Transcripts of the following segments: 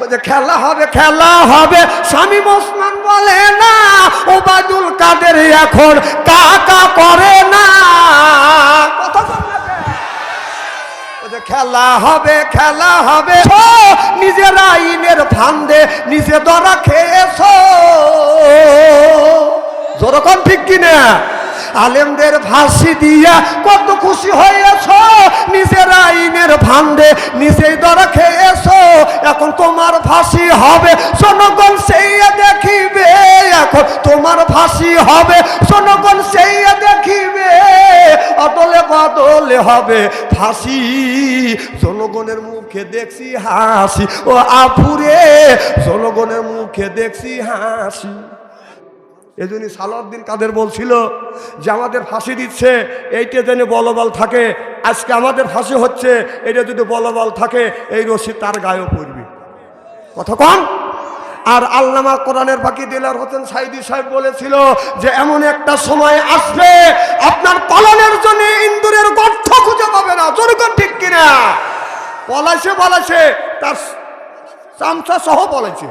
ওই যে খেলা হবে খেলা হবে, শামীম ওসমান বলে না, ওবায়দুল কাদের এখন কাকা করে না। কথা খেলা হবে খেলা হবে, নিজের আইনের ফান্দে নিজে ধরা খেয়েছো। যেরকম ঠিক কিনা? আলেমদের ফাঁসি দিয়া কত খুশি হয়েছ, নিজের আইনের ফান্দে নিজেই ধরা খেয়েছো। এখন তোমার ফাঁসি হবে, জনগণ সেই দেখিবে। এখন তোমার ফাঁসি হবে, জনগণ সেই দেখিবে। অদলে বদলে হবে ফাঁসি, জনগণের মুখে দেখছি হাসি। ও আপুরে, জনগণের মুখে দেখছি হাসি। এই জন্য সালাউদ্দিন কাদের বলছিল যে আমাদের ফাঁসি দিচ্ছে, এইটা যেন বলবল থাকে। আজকে আমাদের ফাঁসি হচ্ছে, এটা যদি বলবল থাকে, এই রশি তার গায়েও পড়বে। কথা কন। আর আল্লামা কোরআনের বাকি দিলার হোসেন সাইদি সাহেব বলেছিল যে এমন একটা সময় আসবে আপনার পালনের জন্য ইন্দুরের গর্ত খুঁজে পাবে না। জনগণ ঠিক কিনা? বলাইছে তার চামচা সহ বলেছে।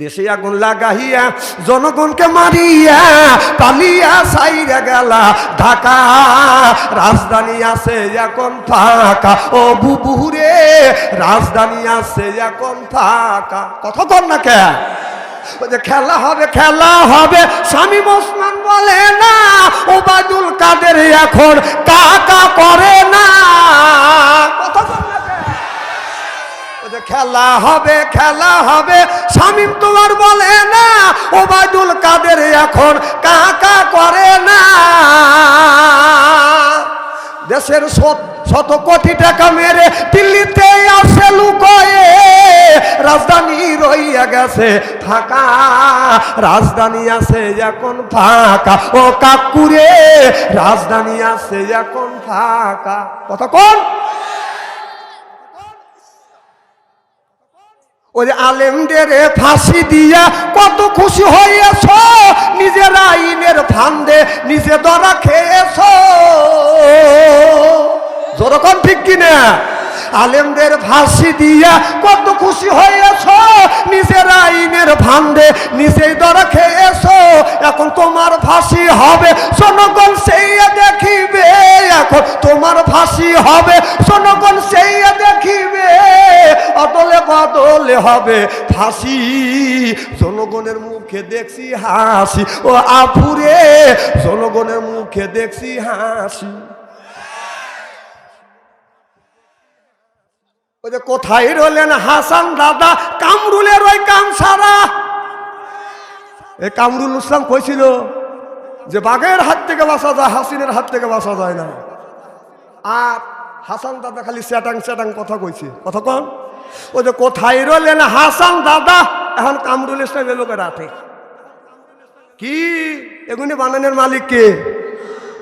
দেশে আগুন লাগাইয়া জনগণকে মারিয়া পালিয়া সাইরা গেলা ঢাকা, রাজধানী আছে এখন ফাঁকা। ও বুবুরে, রাজধানী আছে এখন ফাঁকা। কথা কর না কে? ওই যে খেলা হবে খেলা হবে, শামীম ওসমান বলে না, ওবায়দুল কাদের এখন কাকা করে না। কথা কর না কে? ওই যে খেলা হবে খেলা হবে, শামীম তোমার বলে না, ওবায়দুল কাদের এখন কাকা করে না। দেশের শত কোটি টাকা মেরে দিল্লিতে আসে লুকোয়ে, রাজধানী রইয়া গেছে ফাঁকা, রাজধানী আছে এখন ফাঁকা। ও কাকুরে, রাজধানী আছে এখন ফাঁকা। কথা কোন? ওই আলেমদের ফাঁসি দিয়া কত খুশি হয়েছ, নিজের আইনের ফান্দে নিজে ধরা খেয়েছ। যেরকম ঠিক কিনা? আলেমদের ফাঁসি দিয়া কত খুশি হয়েছ, নিজের আইনের ফান্দে নিজেই ধরা খেয়েছ। এখন তোমার ফাঁসি হবে, জনগণ সেই দেখিবে। এখন তোমার ফাঁসি হবে, জনগণ সেই দেখিবে। অদলে বদলে হবে ফাঁসি, জনগণের মুখে দেখছি হাসি। ও আপুরে, জনগণের মুখে দেখছি হাসি। ওই যে কোথায় রইলেন হাসান দাদা, কামরুলের ওই কাম সারা। এই কামরুল ইসলাম কইছিল যে বাঘের হাত থেকে বাঁচা যায়, হাসিনের হাত থেকে বাঁচা যায় না। আর হাসান দাদা খালি চ্যাটাং চ্যাটাং কথা কইছে। কথা কন? ওই যে কোথায় রইলেন হাসান দাদা, এখন কামরুল ইসলাম এলোকে রাতে কি এগুলি বানানোর মালিক কে?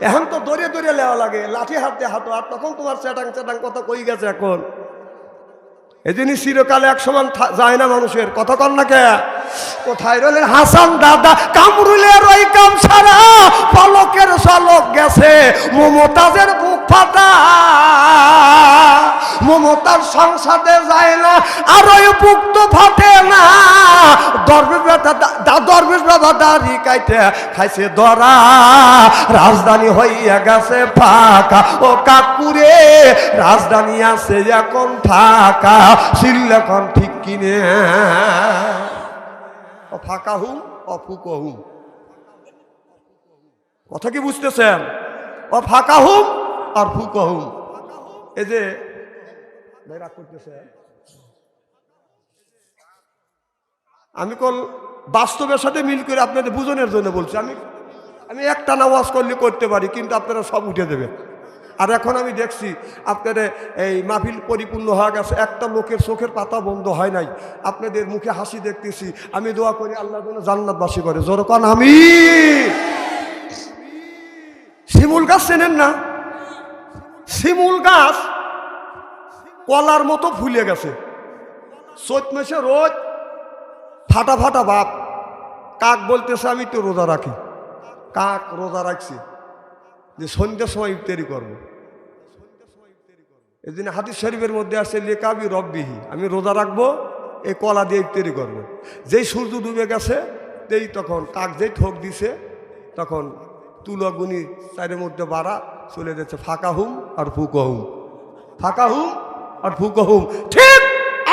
এখন তো দৌড়ে দৌড়ে লেওয়া লাগে, লাঠি হাতে হাতো। আর তখন তোমার চ্যাটাং চ্যাটাং কথা কই গেছে এখন। এই জিনিস চিরকালে এক সমান যায় না মানুষের। কথা কন না কে? কোথায় রইলেন হাসান দাদা, কামরুলের ওই কাম সারা। পলকের ঝলক গেছে মমতাজের বুক ফাটা, মমতার সংসদে যায় না, আর ওই বুক তো ফাটে না। দরবেশ বাবা দাড়ি কাইটে খাইছে ধরা, রাজধানী হইয়া গেছে ফাঁকা। ও কাকুরে, রাজধানী আছে এখন ফাঁকা। সিল্লেখন ঠিক কিনে ফাঁকা হুম অফুক হুম। কথা কি বুঝতেছেন? ও ফাঁকা হুম আর ফুক হুম। এই যে রাগ করতেছে, আমি কোন বাস্তবের সাথে মিল করে আপনাদের বুঝনের জন্য বলছি। আমি একটা নামাজ করলে করতে পারি, কিন্তু আপনারা সব উঠে দেবেন। আর এখন আমি দেখছি আপনাদের এই মাহফিল পরিপূর্ণ হয়ে গেছে, একটা লোকের চোখের পাতা বন্ধ হয় নাই। আপনাদের মুখে হাসি দেখতেছি। আমি দোয়া করি আল্লাহ যেন জান্নাতবাসী করে। জোরকান আমি। শিমুল গাছ চেনেন না? শিমুল গাছ কলার মতো ফুলে গেছে। চৈত মাসে রোজ ফাটা ফাটা ভাব। কাক বলতেছে আমি তো রোজা রাখি। কাক রোজা রাখছি যে সন্ধ্যার সময় ইফতারি করব। এই জন্য হাদিস শরীফের মধ্যে আসছে লিকাবি রব্বিহি, আমি রোজা রাখবো এই কলা দিয়ে তৈরি করবো। যেই সূর্য ডুবে গেছে তেই তখন কাক যেই ঠোক দিছে তখন তুলগুনি চারের মধ্যে বাড়া চলে যাচ্ছে ফাঁকা হুম আর ফুকা হুম, ফাঁকা হুম আর ফুকা হুম। ঠিক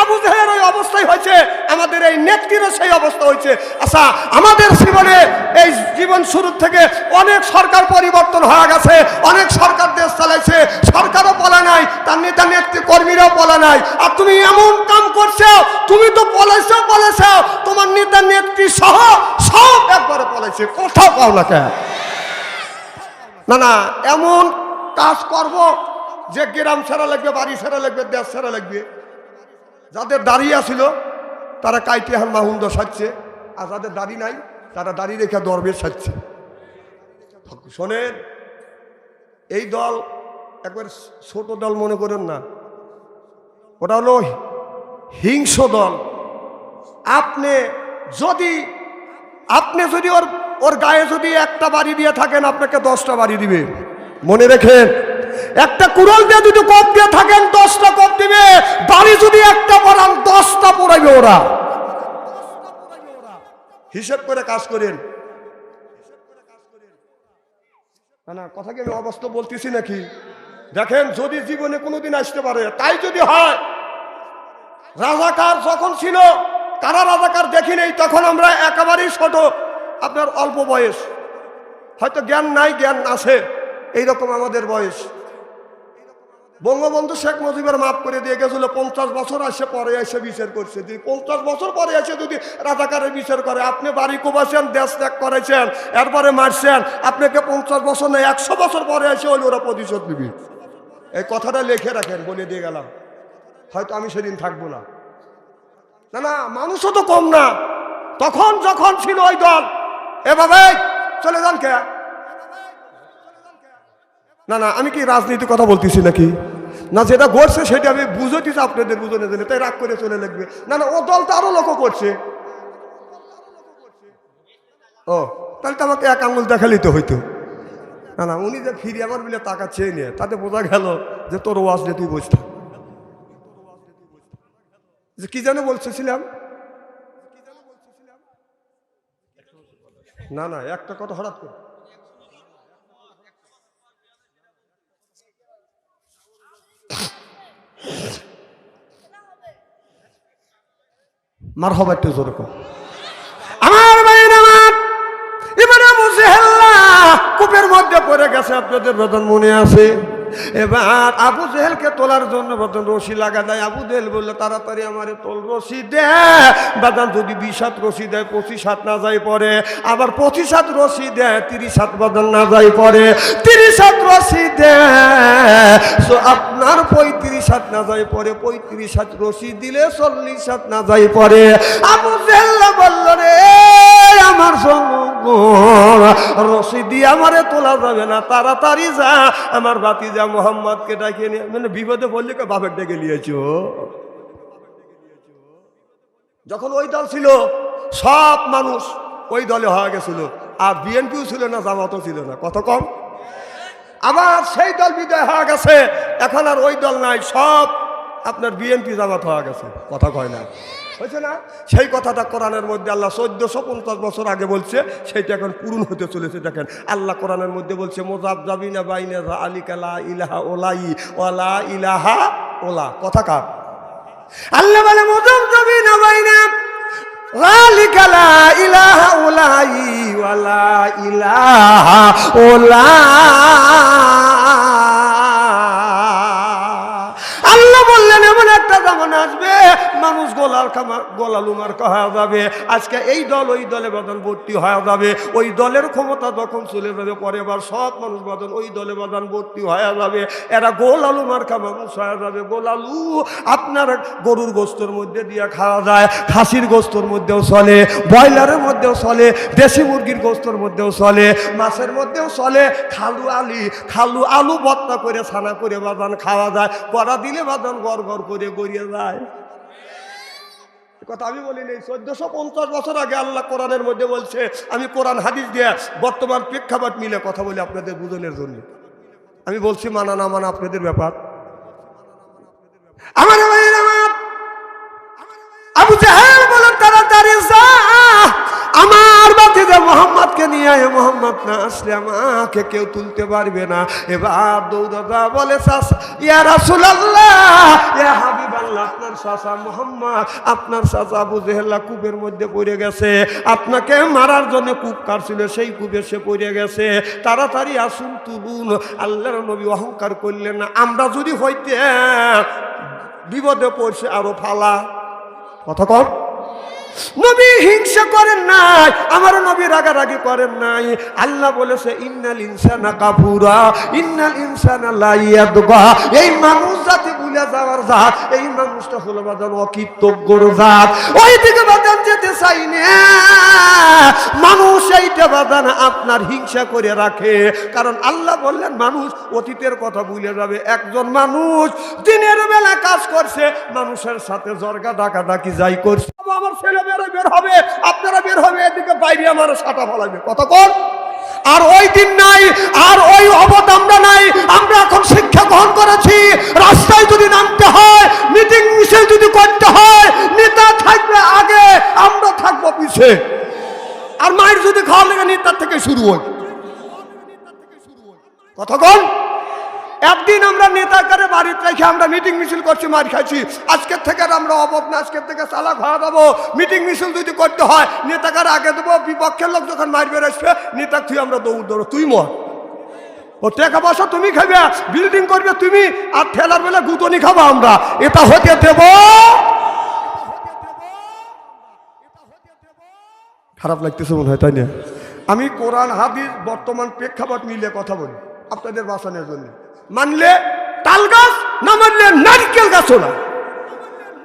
আবু জাহেলের ওই অবস্থাই হয়েছে, আমাদের এই নেত্রীরও সেই অবস্থা হয়েছে। আচ্ছা, আমাদের জীবনে এই জীবন শুরু থেকে অনেক সরকার পরিবর্তন হয়ে গেছে, অনেক সরকার দেশ চালাইছে, সরকারও বলা নাই, তার নেতা নেত্রী কর্মীরাও বলা নাই। আর তুমি এমন কাম করছো, তুমি তো বলেছো তোমার নেতা নেত্রী সহ সব একবারে বলেছে, কোথাও পাও না কেন? না না, এমন কাজ করব যে গ্রাম ছাড়া লাগবে, বাড়ি ছাড়া লাগবে, দেশ ছাড়া লাগবে। যাদের দাঁড়িয়ে ছিল তারা কাইতে হান মাহুন্দ সাজছে, আর যাদের দাড়ি নাই তারা দাড়ি রেখে দরবেশ সাজছে। শোনেন, এই দল একবার ছোট দল মনে করেন না, ওটা হলো হিংস্র দল। আপনি যদি ওর গায়ে যদি একটা বাড়ি দিয়ে থাকেন, আপনাকে 10টা বাড়ি দিবে। মনে রেখেন, একটা কুড়াল দিয়ে যদি কোপ দিয়ে থাকেন 10টা কোপ দিবে। বাড়ি যদি একটা পড়ান 10টা পড়াইবে ওরা। হিসেব করে কাজ করেন। না কথা কি আমি অবাস্তব বলতেছি নাকি? দেখেন, যদি জীবনে কোনোদিন আসতে পারে, তাই যদি হয়, রাজাকার যখন ছিল তারা রাজাকার দেখি নেই, তখন আমরা একেবারেই ছোট, আপনার অল্প বয়স, হয়তো জ্ঞান নাই জ্ঞান আছে, এইরকম আমাদের বয়স। বঙ্গবন্ধু শেখ মুজিবের মাফ করে দিয়ে গেছিল, 50 বছর আসে পরে এসে বিচার করছে। যদি 50 বছর পরে এসে যদি রাজাকারের বিচার করে, আপনি বাড়ি কোবাছেন, দেশ ত্যাগ করেছেন, এরপরে মারছেন, আপনাকে 50 বছর নয় 100 বছর পরে এসে হলে ওরা প্রতিশোধ দিবি। এই কথাটা লিখে রাখেন, বলে দিয়ে গেলাম, হয়তো আমি সেদিন থাকবো না। না না, মানুষও তো কম না। তখন যখন ছিল ওই দল, এভাবে চলে যান কে? না না, আমি কি রাজনীতির কথা বলতেছি নাকি? না, যেটা ঘটছে সেটা আমি বুঝতেছি, আপনাদের বুঝনে জন্য তাই রাগ করে চলে লাগবে। না না, ও দল তো আরো লক্ষ্য করছে। ও, তাহলে তো আমাকে এক আঙুল দেখালেই তো হইতো। না না, উনি যে ফিরে আমার বলে তাকাচ্ছে নিয়ে, তাতে বোঝা গেল যে তোর ওয়াজ নিয়ে তুই বসে থাক। যে কি যেন বলতেছিলাম, না না, একটা কথা হঠাৎ করে মার হবা একটু জোরে কর। আমার ভাইয়ের আমার এবারে আবু জেহেল কূপের মধ্যে পড়ে গেছে, আপনাদের বেতন মনে আছে। এবার আবু জেহেলকে তোলার জন্য বেতন রশি লাগা দেয়। আবু জেহেল বললো, তাড়াতাড়ি আমারে তোল, রশি দে। বেতন যদি 20 হাত রশি দেয়, 25 হাত না যাই পরে, আবার 25 হাত রশি দেয়, 30 হাত বেতন না যাই পরে, 30 হাত রশি দেয় আপনার 35 হাত না যাই পরে, 35 হাত রশি দিলে 40 হাত না যাই পরে। আবু জেহেল বলল, রে আমার জনগণ, রশি দিয়ে আমারে তোলা যাবে না, তাড়াতাড়ি যা, আমার ভাতিজা মোহাম্মদকে ডাকিয়ে নিয়ে। মানে বিপদে বললে বাপের ডেকে নিয়েছো। যখন ওই দল ছিল, সব মানুষ ওই দলে হয়ে গেছিল, আর বিএনপিও ছিল না, জামাতও ছিল না, কত কম। আবার সেই দল বিদায় হয়ে গেছে, এখন আর ওই দল নাই, সব আপনার বিএনপি জামাত হয়ে গেছে, কথা কয় না, হয়েছে না? সেই কথাটা কোরআনের মধ্যে আল্লাহ 1450 বছর আগে বলছে, সেইটা এখন পূরণ হতে চলেছে। দেখেন, আল্লাহ কোরআনের মধ্যে বলছে, মুযাবযাবিনা বাইনা যালিকা লা ইলাহা ওলাই ওয়ালা ইলাহা ওলা। কথা কার? আল্লাহ বলে, মুযাবযাবিনা বাইনা যালিকা লা ইলাহা ওলাই ওয়ালা ইলাহা ওলা। আল্লাহ বললেন, এমন একটা জামানা আসবে, মানুষ গোলালুমার হয়ে যাবে। আজকে এই দল ওই দলে বাদন ভর্তি হয়ে যাবে, ওই দলের ক্ষমতা যখন চলে যাবে, পরে আবার সব মানুষ বাদন ওই দলে বাদন ভর্তি হয়ে যাবে। এরা গোলালুমার মানুষ হয়ে যাবে। গোলালু আপনার গরুর গোস্তর মধ্যে দিয়ে খাওয়া যায়, খাসির গোস্তর মধ্যেও চলে, ব্রয়লারের মধ্যেও চলে, দেশি মুরগির গোস্তর মধ্যেও চলে, মাছের মধ্যেও চলে। খালু আলু ভর্তা করে ছানা করে বাদান খাওয়া যায়, কড়া দিলে বাদান গড় গড় করে গড়িয়ে যায়। কথা আমি বলি নেই, 1450 বছর আগে আল্লাহ কোরআনের মধ্যে বলছে। আমি কোরআন হাদিস দিয়ে বর্তমান প্রেক্ষাপট মিলে কথা বলি আপনাদের বুঝনের জন্য। আমি বলছি, মানা না মানা আপনাদের ব্যাপার। আমার ভাইয়ের আমার আবু জাহেল বলে তাড়াতাড়ি যা, আমার বাতিজা মোহাম্মদকে নিয়ে আয়, মোহাম্মদ না আসলে আমাকে কেউ তুলতে পারবে না। এবার দৌড়া বলে চাচা, ইয়া রাসূলুল্লাহ, ইয়া হাবিবাল্লাহ, আপনার চাচা মোহাম্মদ, আপনার চাচা আবু জেহেল কূপের মধ্যে পড়ে গেছে, আপনাকে মারার জন্য কূপ কাটছিল, সেই কূপে সে পড়ে গেছে, তাড়াতাড়ি আসুন তুলুন। আল্লাহর নবী অহংকার করলেন না, আমরা যদি হইতে বিপদে পড়ছে আরো ফালা কথা কর। নবী হিংসা করেন নাই, আমার নবী রাগারাগি করেন নাই। আল্লাহ বলেছে ইন্নাল ইনসানা কাফুরা, ইন্নাল ইনসানা লা ইয়াদগা। এই মানুষ জাতি ভুলে যাওয়ার জাত, এই মানুষটা হলো বাজান অকৃতজ্ঞর জাত। ওই দিকে বাজান যেতে চাই না মানুষ, এইটা বাজান আপনার হিংসা করে রাখে। কারণ আল্লাহ বললেন মানুষ অতীতের কথা ভুলে যাবে। একজন মানুষ দিনের বেলা কাজ করছে, মানুষের সাথে জর্গা ডাকাডাকি যাই করছে, আমার ছেলে বের হবে, আপনারা বের হবে, এদিকে বাইরে আমার সাটা ফলাবে কথা কর। আর ওই দিন নাই, আর ওই অবধ আমরা নাই। আমরা এখন শিক্ষা গ্রহণ করেছি, রাস্তায় যদি নামতে হয়, মিটিং মিছিল যদি করতে হয়, নেতা থাকবে আগে, আমরা থাকবো পিছে। আর মায়ের যদি খাওয়া লেগে নেতার থেকে শুরু হয় কথা কন। একদিন আমরা নেতাকারে বাড়িতে রেখে আমরা মিটিং মিছিল করছি, মার খাইছি। আজকের থেকে আমরা অবধ না, আজকের থেকে চালাক হয়ে যাবো। মিটিং মিছিল যদি করতে হয় নেতাকারে আগে দেবো, বিপক্ষের লোক যখন মারবে আসবে নেতা তুই আমরা দৌড়, তুই মর। ও টাকা পয়সা তুমি খাবে, বিল্ডিং করবে তুমি, আর ঠেলার বেলা গুতনি খাবো আমরা। এটা হতে দেব? খারাপ লাগতেছে মনে হয়, তাই না? আমি কোরআন হাদিস বর্তমান প্রেক্ষাপট মিলে কথা বলি আপনাদের বাঁচানোর জন্য। মানলে তাল গাছ, না মানলে নারকেল গাছও না।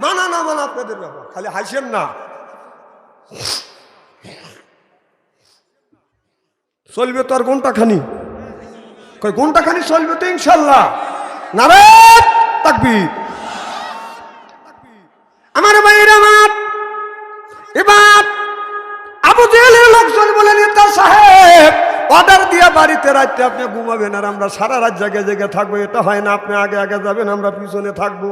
মানা না মানা আপনাদের ব্যাপার, খালি হাসেন না। চলবে তো আর ঘন্টাখানি, ঘন্টাখানি চলবে তো ইনশাল্লাহ। নারে তাকবীর। আমার ভাইয়ের আমার, এবার আবু জেহেলের লোকজন বলে নেতা সাহেব অর্ডার দিয়ে বাড়িতে রাখতে আপনি ঘুমাবেন আর আমরা সারা রাত জায়গায় জায়গায় থাকবো। এটা হয় না, আপনি আগে আগে যাবেন, আমরা পিছনে থাকবো।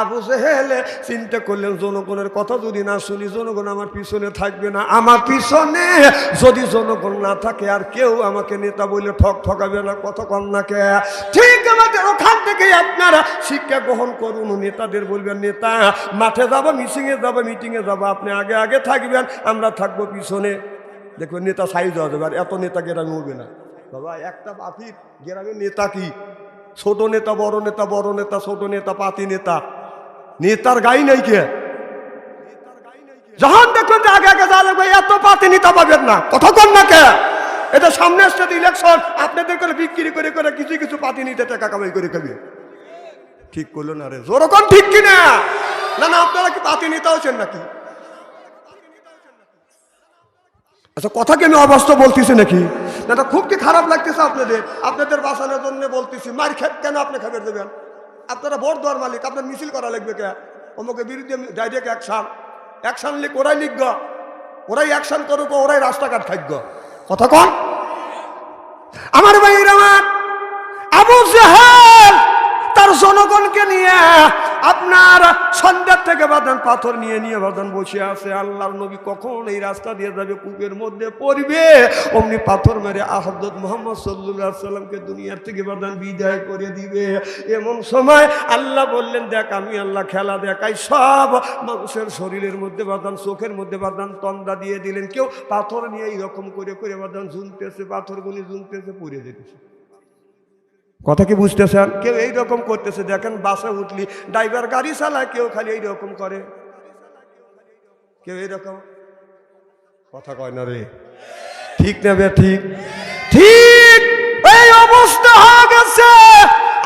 আবু জেহেলে চিন্তা করলেন জনগণের কথা যদি না শুনি, জনগণ আমার পিছনে থাকবে না। আমার পিছনে যদি জনগণ না থাকে আর কেউ আমাকে নেতা বলে ঠকাবে না, কত কম না কে। ঠিক আমাদের ওখান থেকে আপনারা শিক্ষা গ্রহণ করুন। নেতাদের বলবেন নেতা মাঠে যাবো, মিটিংয়ে যাবো, মিটিংয়ে যাবো, আপনি আগে আগে থাকবেন, আমরা থাকবো পিছনে। দেখবেন নেতা সাইজ হয়ে যাবে। আর এত নেতা গ্রামে উঠবে না বাবা। একটা পাতির গ্রামের নেতা কি, ছোট নেতা বড় নেতা, বড় নেতা ছোট নেতা, পাতি নেতা, নেতার গাই নাই কে। যখন দেখবেন যে আগে আগে যা লাগবে, এত পাতি নেতা পাবেন না, কথা কন না কে। এটা সামনে আসছে ইলেকশন, আপনাদের করে বিক্রি করে করে কিছু কিছু পাতি নিতে টাকা কামাই করে খাবে। ঠিক করলো না রে, জোরকম ঠিক কিনা? না না, আপনারা কি পাতি নেতা হচ্ছেন নাকি? আচ্ছা, কথা কি আমি অবাস্তব বলতেছি নাকি? না, খুব কি খারাপ লাগতেছে আপনাদের? আপনাদের বাঁচানোর জন্য বলতেছি। মার কেন আপনি খাবার দেবেন? আপনারা ভোট দেওয়ার মালিক, আপনার মিছিল করা লাগবে কে? অমুকের বিরুদ্ধে ডাইরেক্ট অ্যাকশন লিখ, ওরাই লিখব, ওরাই অ্যাকশন করুক, ওরাই রাস্তাঘাট থাকব। কথা কন আমার ভাইয়ের আমার। আবু জেহেল তার জনগণকে নিয়ে আপনার সন্ধ্যার থেকে বাদান পাথর নিয়ে নিয়ে বাদান বসে আছে। আল্লাহর নবী কখন এই রাস্তা দিয়ে যাবে, কূপের মধ্যে পড়বে, অমনি পাথর মেরে হযরত মুহাম্মদ সাল্লাল্লাহু আলাইহি সাল্লামকে দুনিয়ার থেকে বাদান বিদায় করে দিবে। এমন সময় আল্লাহ বললেন, দেখ আমি আল্লাহ খেলা দেখাই। সব মানুষের শরীরের মধ্যে বাদান, চোখের মধ্যে বাদান তন্দা দিয়ে দিলেন। কেউ পাথর নিয়ে এইরকম করে করে বাদান ঝুলতেছে, পাথরগুলি ঝুলতেছে, পড়ে যেতেছে। কথা কি বুঝতেছেন? কেউ এইরকম করতেছে, দেখেন বাসে উঠলি ড্রাইভার গাড়ি চালায়, কেউ খালি এইরকম করে, কেউ এইরকম। কথা কয় না রে, ঠিক নেবে? ঠিক ঠিক এই অবস্থা হয়ে গেছে।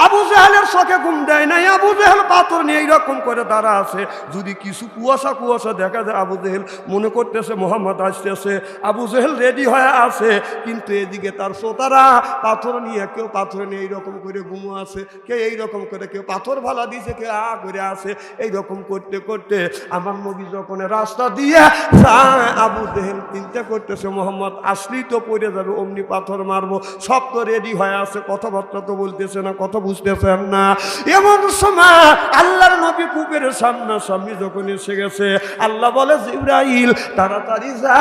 আবু জেহেলের চোখে ঘুম দেয় নাই। আবু জেহেল পাথর নিয়ে এইরকম করে দাঁড়া আছে। যদি কিছু কুয়াশা কুয়াশা দেখা যায়, আবু জেহেল মনে করতেছে মোহাম্মদ আসতেছে। আবু জেহেল রেডি হয়ে আছে, কিন্তু এদিকে তার শ্রোতারা পাথর নিয়ে, কেউ পাথর নিয়ে এইরকম করে ঘুমো আছে, কেউ এইরকম করে, কেউ পাথর ভালা দিছে, কেউ করে আছে। এইরকম করতে করতে আমার নবী যখন রাস্তা দিয়ে যায়, আবু জেহেল চিন্তা করতেছে মোহাম্মদ আসলেই তো পড়ে যাবে, অমনি পাথর মারবো। সব তো রেডি হয়ে আছে, কথাবার্তা তো বলতেছে না, কথা বুঝতেছেন না। না। এমন সময় আল্লাহর নবী কূপের সামনাসামনি যখন এসে গেছে, আল্লাহ বলে জিবরাইল তাড়াতাড়ি যা,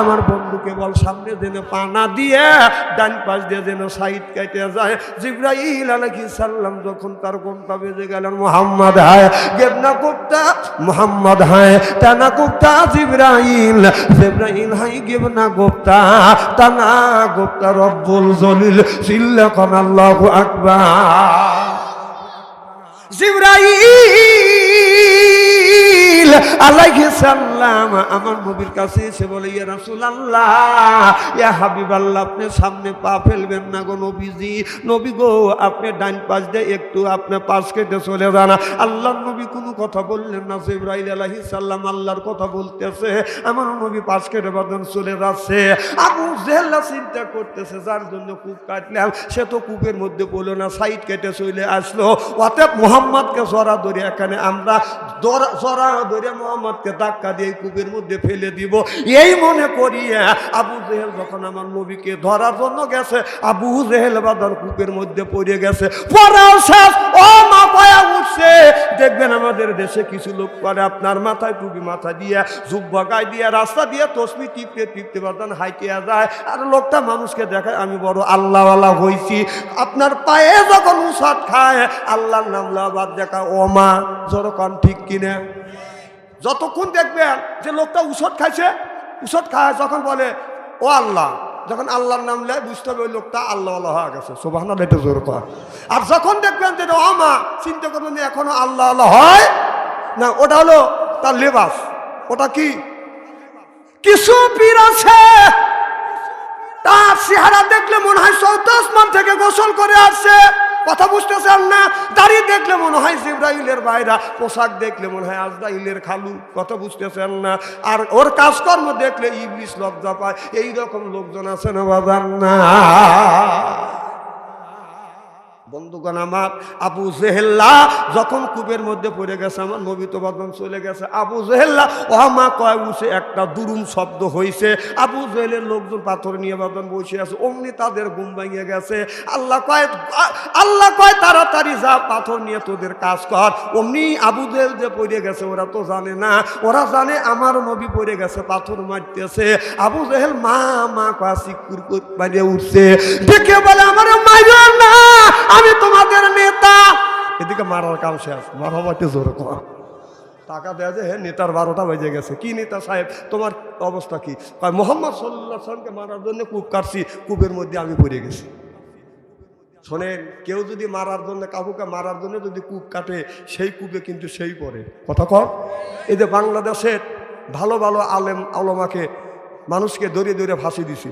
আমার বন্ধুকে বল সামনে যেন পানা দিয়ে ডান পাশ দিয়ে যেন সাইড কেটে যায়। জিবরাইল আলাইহিস সালাম যখন তার ঘন্টা বেজে গেলেন, মুহাম্মদ হায় গেবনা কুপ্তা, মুহাম্মদ হায় তানা কুপ্তা, জিবরাইল জিবরাইল হাই গেবনা গুপ্তা তানা গুপ্তা রব্বুল জলিল সিল্লাকান আল্লাহু আকবার। জিবরাইল আলাইহিস সালাম আমার নবীর কাছে এসে বলে, ইয়া রাসূলুল্লাহ, ইয়া হাবিবাল্লাহ, আপনি সামনে পা ফেলবেন না গো নবীজি। নবী গো, আপনি ডান পাশ দিয়ে একটু আপনি পাশ কেটে চলে যান। আল্লাহর নবী কোনো কথা বললেন না। জিবরাইল আলাইহিস সালাম আল্লাহর কথা বলতেছে, আমার নবী পাশ কেটে বাদন চলে যাচ্ছে। আবু জেহেল চিন্তা করতেছে, যার জন্য কূপ কাটলাম সে তো কূপের মধ্যে পড়লো না, সাইড কেটে চলে আসলো। অতএব মুহাম্মদকে জড়া ধরে এখানে আমরা জড়া ধরে মুহাম্মদকে ধাক্কা দিয়ে কূপের মধ্যে ফেলে দিব। এই মনে করিয়া আবু জেহেল যখন আমার নবীকে ধরার জন্য গেছে, আবু জেহেল বাদর কূপের মধ্যে পড়ে গেছে। পড়াও শেষ, ও মা পায়া উঠছে। দেখবেন আমাদের দেশে কিছু লোক করে আপনার মাথায় টুপি মাথা দিয়ে জুব্বা গায়ে দিয়ে রাস্তা দিয়ে তসবি টিপতে টিপতে বাদান হাইটিয়া যায়, আর লোকটা মানুষকে দেখায় আমি বড় আল্লাহওয়ালা হইছি। আপনার পায়ে যখন উসাদ খায় আল্লাহর নাম লাবাদ দেখা, ও মা যখন ঠিক কিনে যতক্ষণ দেখবেন যে লোকটা উসদ খাইছে, উসদ খায় যখন বলে ও আল্লাহ, যখন আল্লাহর নাম নেয় বুঝতে হবে ওই লোকটা আল্লাহওয়ালা হয়ে গেছে। সুবহানাল্লাহ, এটা জোর কর। আর যখন দেখবেন যে ও মা, চিন্তা করবেন যে এখনো আল্লাহওয়ালা হয় না, ওটা হলো তার লেবাস। ওটা কি? কিছু পীর আছে তার চেহারা দেখলে মনে হয় চৌদ্দ আসমান থেকে গোসল করে আসছে, কথা বুঝতেছেন না। দাড়ি দেখলে মনে হয় জিবরাইলের ভাইরা, পোশাক দেখলে মনে হয় আজরাইলের খালু, কথা বুঝতেছেন না। আর ওর কাজকর্ম দেখলে ইবলিস লজ্জা পায়। এইরকম লোকজন আছে না বাজার না? বন্ধুগণ আমার, আবু জেহেল্লা যখন কূপের মধ্যে পড়ে গেছে, আমার নবী তো বাদন চলে গেছে। আবু জেহেল্লা ও মা কয় উঠে একটা দুরুম শব্দ হয়েছে। আবু জেহেলের লোকজন পাথর নিয়ে বাদন বসে আছে, অমনি তাদের ঘুম ভেঙে গেছে। আল্লাহ কয় তাড়াতাড়ি যা, পাথর নিয়ে তোদের কাজ কর। অমনি আবু জেহেল যে পড়ে গেছে ওরা তো জানে না, ওরা জানে আমার নবী পড়ে গেছে, পাথর মারতেছে। আবু জেহেল মা মা কয় চিকুর বাড়িয়ে উঠছে, দেখে বলে আমার মাইরো না, আমি তোমাদের নেতা। এদিকে মারার কাম শেষ, মারা বাড়িতে জোর কর। টাকা দেয়া যে নেতার 12টা বেজে গেছে। কি নেতা সাহেব, তোমার অবস্থা কি? মোহাম্মদ সাল্লাল্লাহু আলাইহি ওয়াসাল্লামকে মারার জন্য কূপ কাটছি, কূপের মধ্যে আমি পড়ে গেছি। শোনেন, কেউ যদি মারার জন্য, কাকুকে মারার জন্য যদি কূপ কাটে, সেই কূপে কিন্তু সেই পড়ে। কথা কর। এই যে বাংলাদেশের ভালো ভালো আলেম আলমাকে মানুষকে দড়িয়ে দড়িয়ে ফাঁসি দিছি,